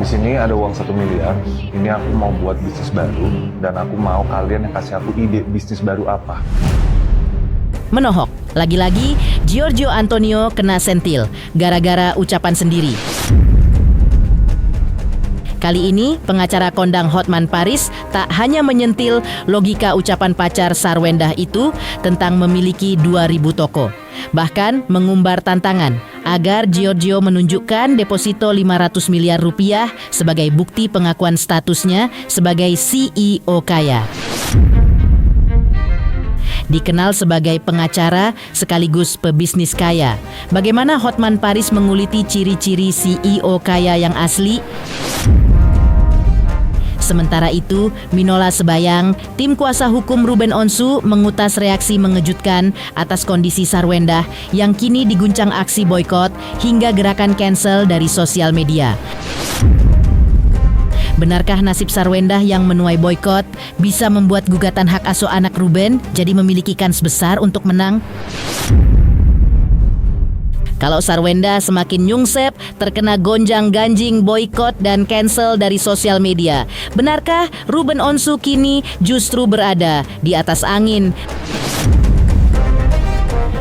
Di sini ada uang 1 miliar. Ini aku mau buat bisnis baru dan aku mau kalian yang kasih aku ide bisnis baru apa. Menohok, lagi-lagi Giorgio Antonio kena sentil gara-gara ucapan sendiri. Kali ini pengacara kondang Hotman Paris tak hanya menyentil logika ucapan pacar Sarwendah itu tentang memiliki 2.000 toko. Bahkan mengumbar tantangan agar Giorgio menunjukkan deposito 500 miliar rupiah sebagai bukti pengakuan statusnya sebagai CEO kaya. Dikenal sebagai pengacara sekaligus pebisnis kaya. Bagaimana Hotman Paris menguliti ciri-ciri CEO kaya yang asli? Sementara itu, Minola Sebayang, tim kuasa hukum Ruben Onsu mengutas reaksi mengejutkan atas kondisi Sarwendah yang kini diguncang aksi boykot hingga gerakan cancel dari sosial media. Benarkah nasib Sarwendah yang menuai boykot bisa membuat gugatan hak asuh anak Ruben jadi memiliki kans besar untuk menang? Kalau Sarwendah semakin nyungsep, terkena gonjang-ganjing boykot dan cancel dari sosial media, benarkah Ruben Onsu kini justru berada di atas angin?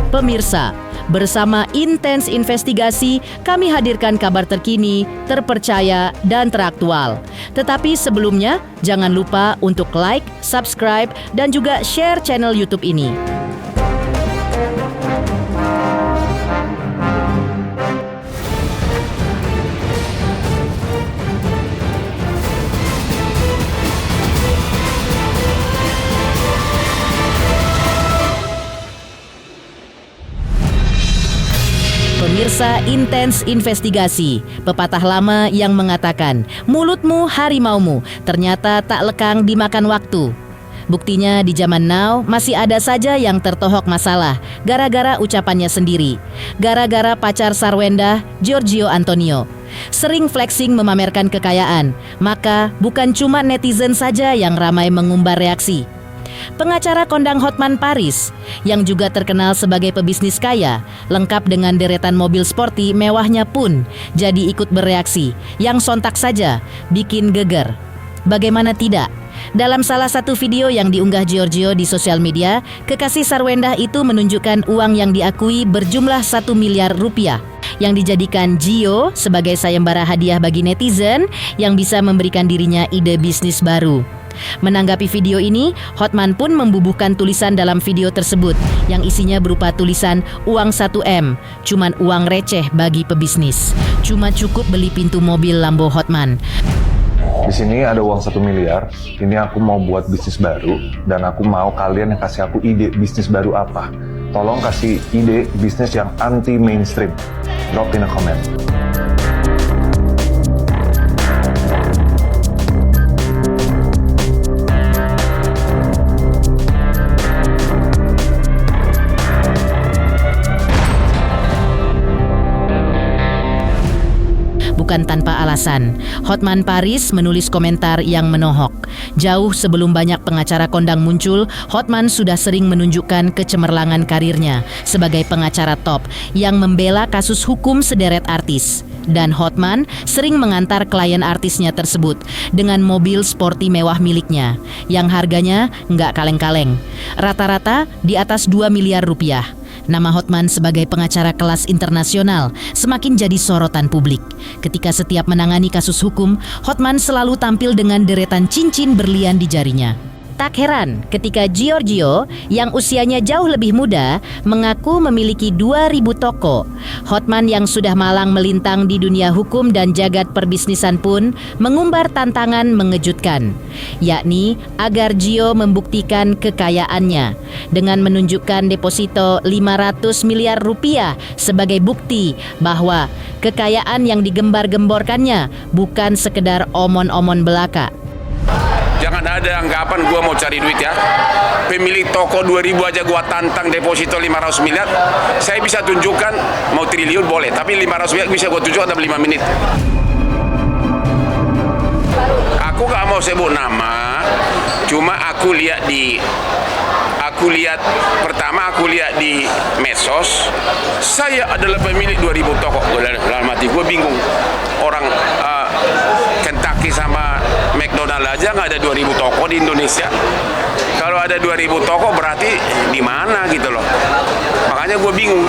Pemirsa, bersama Intens Investigasi, kami hadirkan kabar terkini, terpercaya, dan teraktual. Tetapi sebelumnya, jangan lupa untuk like, subscribe, dan juga share channel YouTube ini. Pemirsa Intens Investigasi, pepatah lama yang mengatakan, mulutmu harimaumu, ternyata tak lekang dimakan waktu. Buktinya di zaman now masih ada saja yang tertohok masalah gara-gara ucapannya sendiri. Gara-gara pacar Sarwendah, Giorgio Antonio sering flexing memamerkan kekayaan, maka bukan cuma netizen saja yang ramai mengumbar reaksi. Pengacara kondang Hotman Paris yang juga terkenal sebagai pebisnis kaya, lengkap dengan deretan mobil sporty mewahnya pun jadi ikut bereaksi yang sontak saja bikin geger. Bagaimana tidak? Dalam salah satu video yang diunggah Giorgio di sosial media, kekasih Sarwendah itu menunjukkan uang yang diakui berjumlah 1 miliar rupiah yang dijadikan Gio sebagai sayembara hadiah bagi netizen yang bisa memberikan dirinya ide bisnis baru. Menanggapi video ini, Hotman pun membubuhkan tulisan dalam video tersebut yang isinya berupa tulisan uang 1M, cuman uang receh bagi pebisnis. Cuma cukup beli pintu mobil Lambo Hotman. Di sini ada uang 1 miliar. Ini aku mau buat bisnis baru dan aku mau kalian yang kasih aku ide bisnis baru apa. Tolong kasih ide bisnis yang anti mainstream. Drop in a comment. Bukan tanpa alasan, Hotman Paris menulis komentar yang menohok. Jauh sebelum banyak pengacara kondang muncul, Hotman sudah sering menunjukkan kecemerlangan karirnya sebagai pengacara top yang membela kasus hukum sederet artis. Dan Hotman sering mengantar klien artisnya tersebut dengan mobil sporty mewah miliknya yang harganya nggak kaleng-kaleng. Rata-rata di atas 2 miliar rupiah. Nama Hotman sebagai pengacara kelas internasional semakin jadi sorotan publik. Ketika setiap menangani kasus hukum, Hotman selalu tampil dengan deretan cincin berlian di jarinya. Tak heran ketika Giorgio yang usianya jauh lebih muda mengaku memiliki 2.000 toko. Hotman yang sudah malang melintang di dunia hukum dan jagat perbisnisan pun mengumbar tantangan mengejutkan, yakni agar Gio membuktikan kekayaannya dengan menunjukkan deposito 500 miliar rupiah sebagai bukti bahwa kekayaan yang digembar-gemborkannya bukan sekedar omon-omon belaka. Jangan ada anggapan gue mau cari duit ya. Pemilik toko 2.000 aja gue tantang deposito 500 miliar. Saya bisa tunjukkan mau triliun boleh, tapi 500 miliar bisa gue tunjukkan dalam 5 menit. Aku gak mau sebut nama, cuma aku lihat pertama aku lihat di medsos, saya adalah pemilik 2.000 toko. Dalam hati gue bingung. Orang McDonald aja nggak ada 2000 toko di Indonesia. Kalau ada 2000 toko berarti di mana gitu loh. Makanya gue bingung.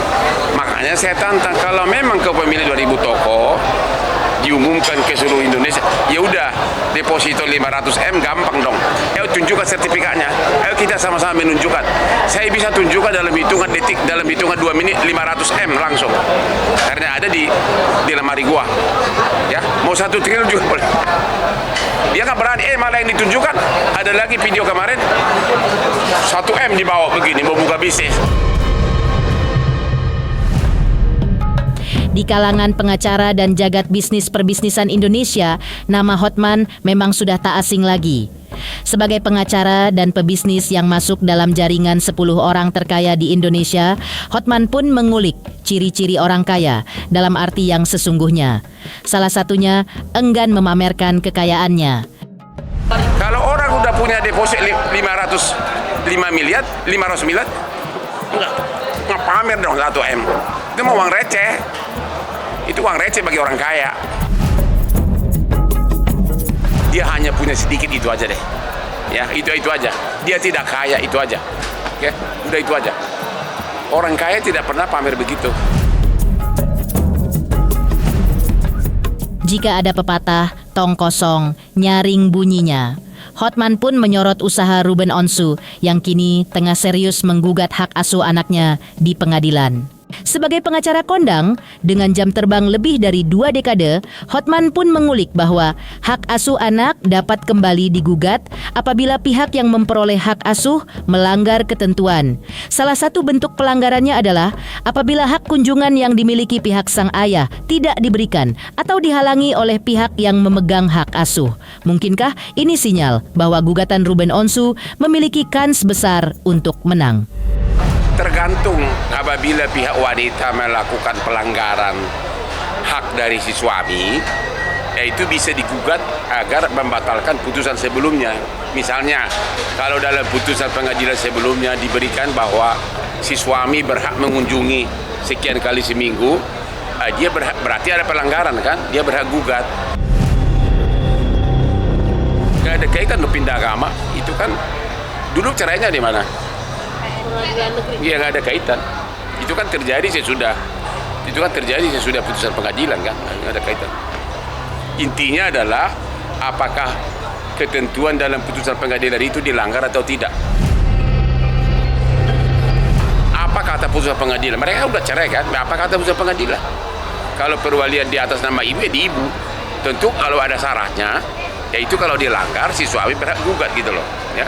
Makanya saya tantang kalau memang kepemilikan 2000 toko diumumkan ke seluruh Indonesia, ya udah deposito 500M gampang dong. Ayo tunjukkan sertifikatnya. Ayo kita sama-sama menunjukkan. Saya bisa tunjukkan dalam hitungan detik, dalam hitungan 2 menit 500M langsung. Karena ada di lemari gua. Ya, mau 1 triliun juga boleh. Dia nggak berani, malah yang ditunjukkan. Ada lagi video kemarin 1M dibawa begini mau buka bisnis. Di kalangan pengacara dan jagat bisnis perbisnisan Indonesia, nama Hotman memang sudah tak asing lagi. Sebagai pengacara dan pebisnis yang masuk dalam jaringan 10 orang terkaya di Indonesia, Hotman pun mengulik ciri-ciri orang kaya dalam arti yang sesungguhnya. Salah satunya enggan memamerkan kekayaannya. Kalau orang udah punya deposit 500 miliar, nggak pamer dong 1M. Itu mau uang receh. Itu uang receh bagi orang kaya. Dia hanya punya sedikit itu aja deh. Ya, itu aja. Dia tidak kaya itu aja. Oke, udah itu aja. Orang kaya tidak pernah pamer begitu. Jika ada pepatah, tong kosong, nyaring bunyinya. Hotman pun menyorot usaha Ruben Onsu yang kini tengah serius menggugat hak asuh anaknya di pengadilan. Sebagai pengacara kondang, dengan jam terbang lebih dari 2 dekade, Hotman pun mengulik bahwa hak asuh anak dapat kembali digugat apabila pihak yang memperoleh hak asuh melanggar ketentuan. Salah satu bentuk pelanggarannya adalah apabila hak kunjungan yang dimiliki pihak sang ayah tidak diberikan atau dihalangi oleh pihak yang memegang hak asuh. Mungkinkah ini sinyal bahwa gugatan Ruben Onsu memiliki kans besar untuk menang? Tergantung apabila pihak wanita melakukan pelanggaran hak dari si suami, itu bisa digugat agar membatalkan putusan sebelumnya. Misalnya, kalau dalam putusan pengadilan sebelumnya diberikan bahwa si suami berhak mengunjungi sekian kali seminggu, dia berarti ada pelanggaran kan? Dia berhak gugat. Gak ada kaitan dengan pindah agama, itu kan dulu cerainya di mana? Iya, nggak ada kaitan. Itu kan terjadi sesudah putusan pengadilan kan, nggak ada kaitan. Intinya adalah apakah ketentuan dalam putusan pengadilan itu dilanggar atau tidak. Apa kata putusan pengadilan? Mereka udah cerai kan? Apa kata putusan pengadilan? Kalau perwalian di atas nama ibu, ya di ibu. Tentu kalau ada syaratnya, yaitu kalau dilanggar si suami berhak gugat gitu loh. Ya.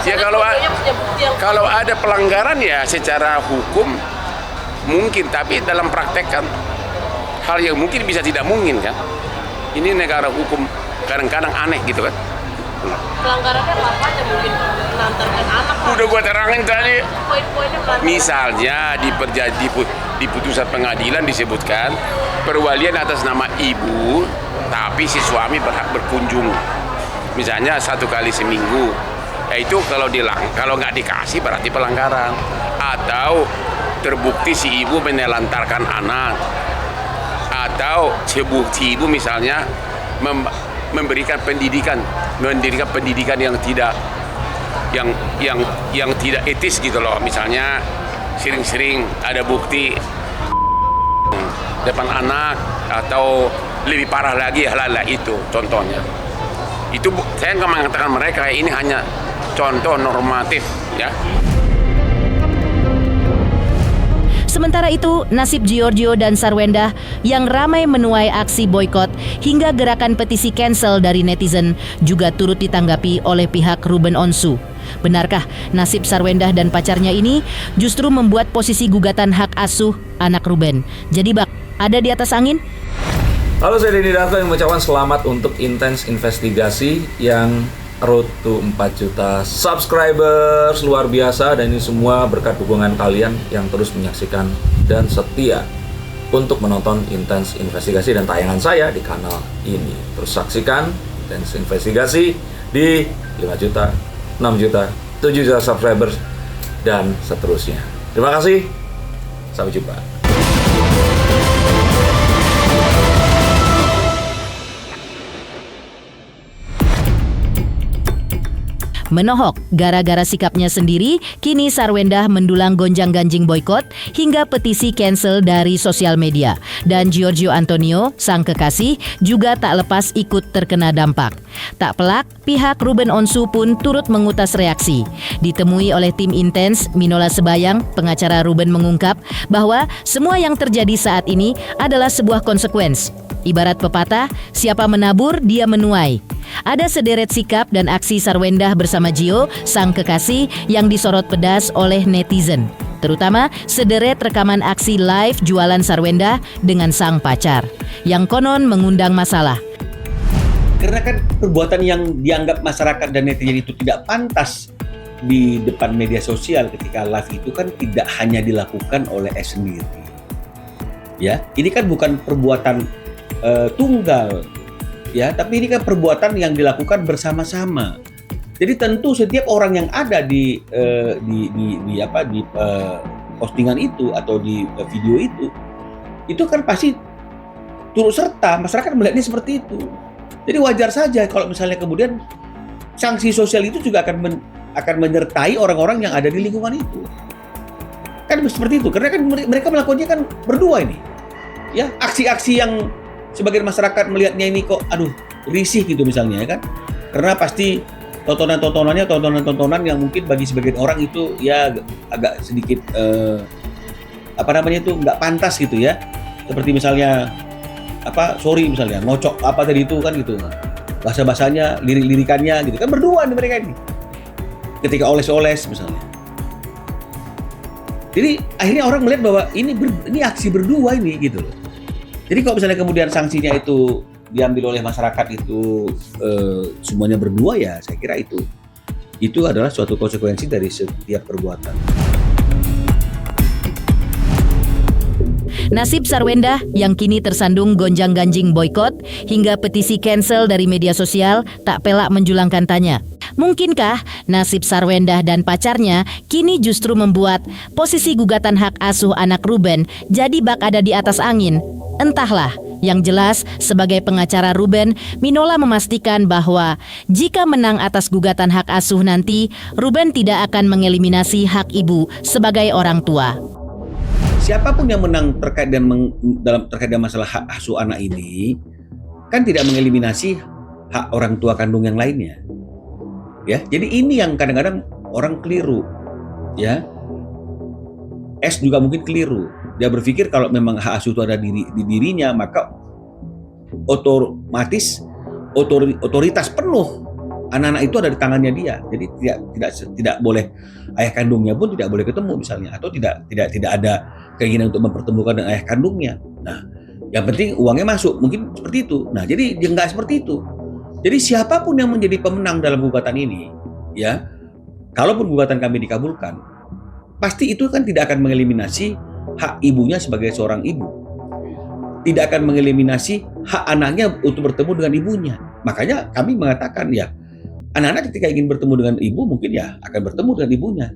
Ya kalau ada pelanggaran ya secara hukum mungkin, tapi dalam praktek kan hal yang mungkin bisa tidak mungkin kan. Ini negara hukum kadang-kadang aneh gitu kan. Pelanggarannya apa aja mungkin menantarkan anak? Udah gua terangin tadi. Poin-poinnya melanggar. Misalnya di putusan pengadilan disebutkan perwalian atas nama ibu, tapi si suami berhak berkunjung. Misalnya 1 kali seminggu. Itu kalau nggak dikasih berarti pelanggaran. Atau terbukti si ibu menelantarkan anak. Atau terbukti ibu misalnya memberikan pendidikan yang tidak yang tidak etis gitu loh. Misalnya sering-sering ada bukti depan anak, atau lebih parah lagi hal-hal itu contohnya. Itu saya nggak mengatakan mereka ini hanya contoh normatif ya. Sementara itu, nasib Giorgio dan Sarwenda yang ramai menuai aksi boykot hingga gerakan petisi cancel dari netizen juga turut ditanggapi oleh pihak Ruben Onsu. Benarkah nasib Sarwenda dan pacarnya ini justru membuat posisi gugatan hak asuh anak Ruben jadi bak ada di atas angin? Halo, saya Denny Darto yang mengucapkan selamat untuk Intens Investigasi yang road to 4 juta subscribers, luar biasa. Dan ini semua berkat dukungan kalian yang terus menyaksikan dan setia untuk menonton Intens Investigasi dan tayangan saya di kanal ini. Terus saksikan Intens Investigasi di 5 juta, 6 juta, 7 juta subscribers dan seterusnya. Terima kasih, sampai jumpa. Menohok gara-gara sikapnya sendiri, kini Sarwendah mendulang gonjang-ganjing boykot hingga petisi cancel dari sosial media. Dan Giorgio Antonio, sang kekasih, juga tak lepas ikut terkena dampak. Tak pelak, pihak Ruben Onsu pun turut mengutas reaksi. Ditemui oleh tim Intens, Minola Sebayang, pengacara Ruben mengungkap bahwa semua yang terjadi saat ini adalah sebuah konsekuensi. Ibarat pepatah, siapa menabur, dia menuai. Ada sederet sikap dan aksi Sarwendah bersama Gio, sang kekasih, yang disorot pedas oleh netizen. Terutama sederet rekaman aksi live jualan Sarwendah dengan sang pacar, yang konon mengundang masalah. Karena kan perbuatan yang dianggap masyarakat dan netizen itu tidak pantas di depan media sosial ketika live itu kan tidak hanya dilakukan oleh S sendiri. Ya, ini kan bukan perbuatan tunggal, ya, tapi ini kan perbuatan yang dilakukan bersama-sama. Jadi tentu setiap orang yang ada di postingan itu atau di video itu kan pasti turut serta, masyarakat melihatnya seperti itu. Jadi wajar saja kalau misalnya kemudian sanksi sosial itu juga akan menyertai orang-orang yang ada di lingkungan itu. Kan seperti itu, karena kan mereka melakukannya kan berdua ini. Ya, aksi-aksi yang sebagian masyarakat melihatnya ini kok risih gitu misalnya, ya kan, karena pasti tontonan yang mungkin bagi sebagian orang itu ya agak sedikit nggak pantas gitu ya, seperti misalnya misalnya ngocok apa tadi itu kan gitu, bahasa-bahasanya, lirik-lirikannya gitu kan berdua nih mereka ini ketika oles-oles misalnya. Jadi akhirnya orang melihat bahwa ini aksi berdua ini gitu loh. Jadi kalau misalnya kemudian sanksinya itu diambil oleh masyarakat itu semuanya berdua, ya saya kira itu adalah suatu konsekuensi dari setiap perbuatan. Nasib Sarwendah yang kini tersandung gonjang-ganjing boykot hingga petisi cancel dari media sosial tak pelak menjulangkan tanya. Mungkinkah nasib Sarwendah dan pacarnya kini justru membuat posisi gugatan hak asuh anak Ruben jadi bak ada di atas angin? Entahlah. Yang jelas, sebagai pengacara Ruben, Minola memastikan bahwa jika menang atas gugatan hak asuh nanti, Ruben tidak akan mengeliminasi hak ibu sebagai orang tua. Siapapun yang menang terkait dengan masalah hak asuh anak ini kan tidak mengeliminasi hak orang tua kandung yang lainnya. Ya, jadi ini yang kadang-kadang orang keliru. Ya. S juga mungkin keliru. Dia berpikir kalau memang hak asuh itu ada di dirinya, maka otomatis otoritas penuh anak-anak itu ada di tangannya dia. Jadi tidak boleh, ayah kandungnya pun tidak boleh ketemu misalnya, atau tidak ada keinginan untuk mempertemukan dengan ayah kandungnya. Nah, yang penting uangnya masuk, mungkin seperti itu. Nah, jadi dia nggak seperti itu. Jadi siapapun yang menjadi pemenang dalam gugatan ini, ya, kalaupun gugatan kami dikabulkan, pasti itu kan tidak akan mengeliminasi hak ibunya sebagai seorang ibu. Tidak akan mengeliminasi hak anaknya untuk bertemu dengan ibunya. Makanya kami mengatakan ya, anak-anak ketika ingin bertemu dengan ibu mungkin ya akan bertemu dengan ibunya.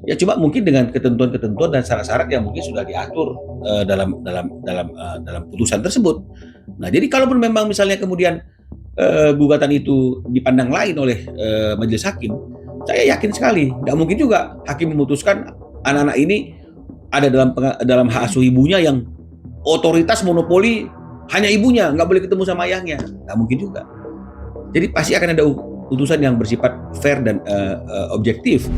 Ya cuma mungkin dengan ketentuan-ketentuan dan syarat-syarat yang mungkin sudah diatur dalam putusan tersebut. Nah, jadi kalaupun memang misalnya kemudian gugatan itu dipandang lain oleh majelis hakim, saya yakin sekali nggak mungkin juga hakim memutuskan anak-anak ini ada dalam hak asuh ibunya yang otoritas monopoli hanya ibunya, nggak boleh ketemu sama ayahnya, nggak mungkin juga. Jadi pasti akan ada putusan yang bersifat fair dan objektif.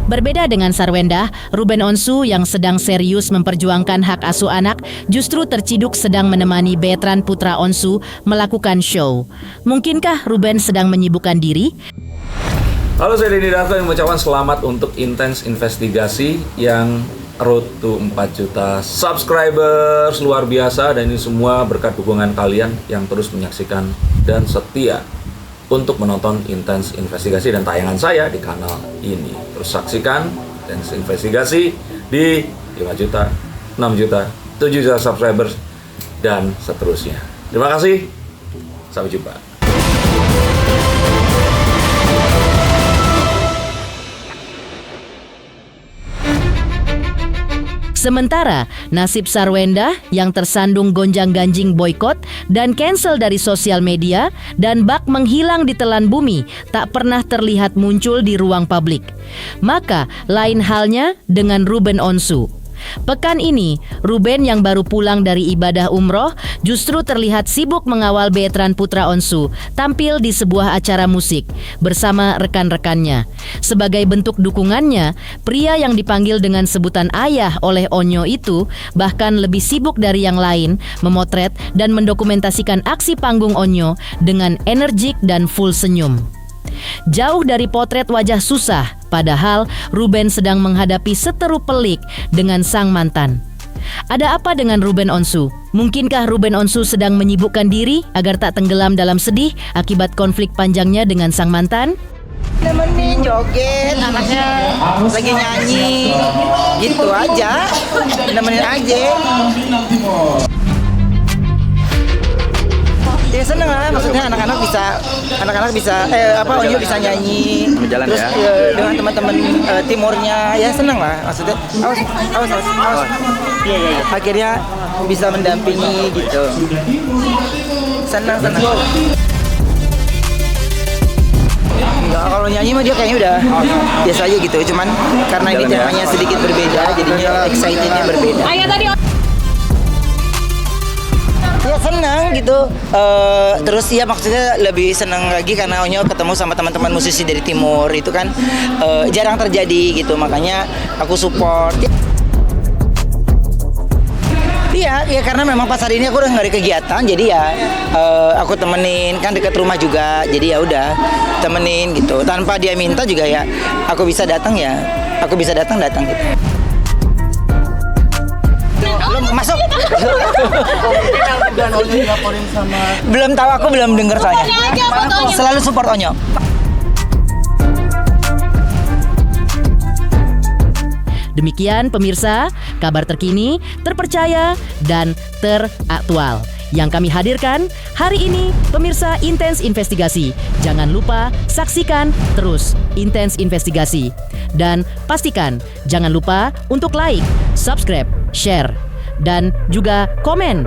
Berbeda dengan Sarwendah, Ruben Onsu yang sedang serius memperjuangkan hak asuh anak justru terciduk sedang menemani Betran putra Onsu melakukan show. Mungkinkah Ruben sedang menyibukkan diri? Halo, saya Denny Darto yang mengucapkan selamat untuk Intens Investigasi yang road to 4 juta subscribers, luar biasa, dan ini semua berkat dukungan kalian yang terus menyaksikan dan setia untuk menonton Intens Investigasi dan tayangan saya di kanal ini. Terus saksikan Intens Investigasi di 5 juta, 6 juta, 7 juta subscribers dan seterusnya. Terima kasih, sampai jumpa. Sementara nasib Sarwenda yang tersandung gonjang-ganjing boykot dan cancel dari sosial media dan bak menghilang di telan bumi tak pernah terlihat muncul di ruang publik. Maka lain halnya dengan Ruben Onsu. Pekan ini, Ruben yang baru pulang dari ibadah umroh justru terlihat sibuk mengawal Beetran Putra Onsu tampil di sebuah acara musik bersama rekan-rekannya. Sebagai bentuk dukungannya, pria yang dipanggil dengan sebutan ayah oleh Onyo itu bahkan lebih sibuk dari yang lain memotret dan mendokumentasikan aksi panggung Onyo dengan energik dan full senyum. Jauh dari potret wajah susah, padahal Ruben sedang menghadapi seteru pelik dengan sang mantan. Ada apa dengan Ruben Onsu? Mungkinkah Ruben Onsu sedang menyibukkan diri agar tak tenggelam dalam sedih akibat konflik panjangnya dengan sang mantan? Nemenin joget, anaknya lagi nyanyi, gitu aja, nemenin aja. Ya seneng lah, maksudnya anak-anak bisa Onyo bisa nyanyi, terus dengan teman-teman timurnya, ya seneng lah, maksudnya awas. Akhirnya bisa mendampingi gitu, senang. Enggak, kalau nyanyi mah dia kayaknya udah biasa aja gitu, cuman karena ini temanya sedikit berbeda, jadinya excitednya berbeda. Ya senang gitu, terus ya maksudnya lebih senang lagi karena Onyo ketemu sama teman-teman musisi dari timur itu kan jarang terjadi gitu, makanya aku support. Iya, karena memang pas hari ini aku udah nggak ada kegiatan, jadi ya aku temenin, kan dekat rumah juga, jadi ya udah temenin gitu. Tanpa dia minta juga ya, aku bisa datang gitu. Belum masuk. Belum tahu, aku belum dengar soalnya. Selalu support Onyo. Demikian pemirsa, kabar terkini, terpercaya, dan teraktual yang kami hadirkan hari ini. Pemirsa Intens Investigasi, jangan lupa saksikan terus Intens Investigasi. Dan pastikan jangan lupa untuk like, subscribe, share, dan juga komen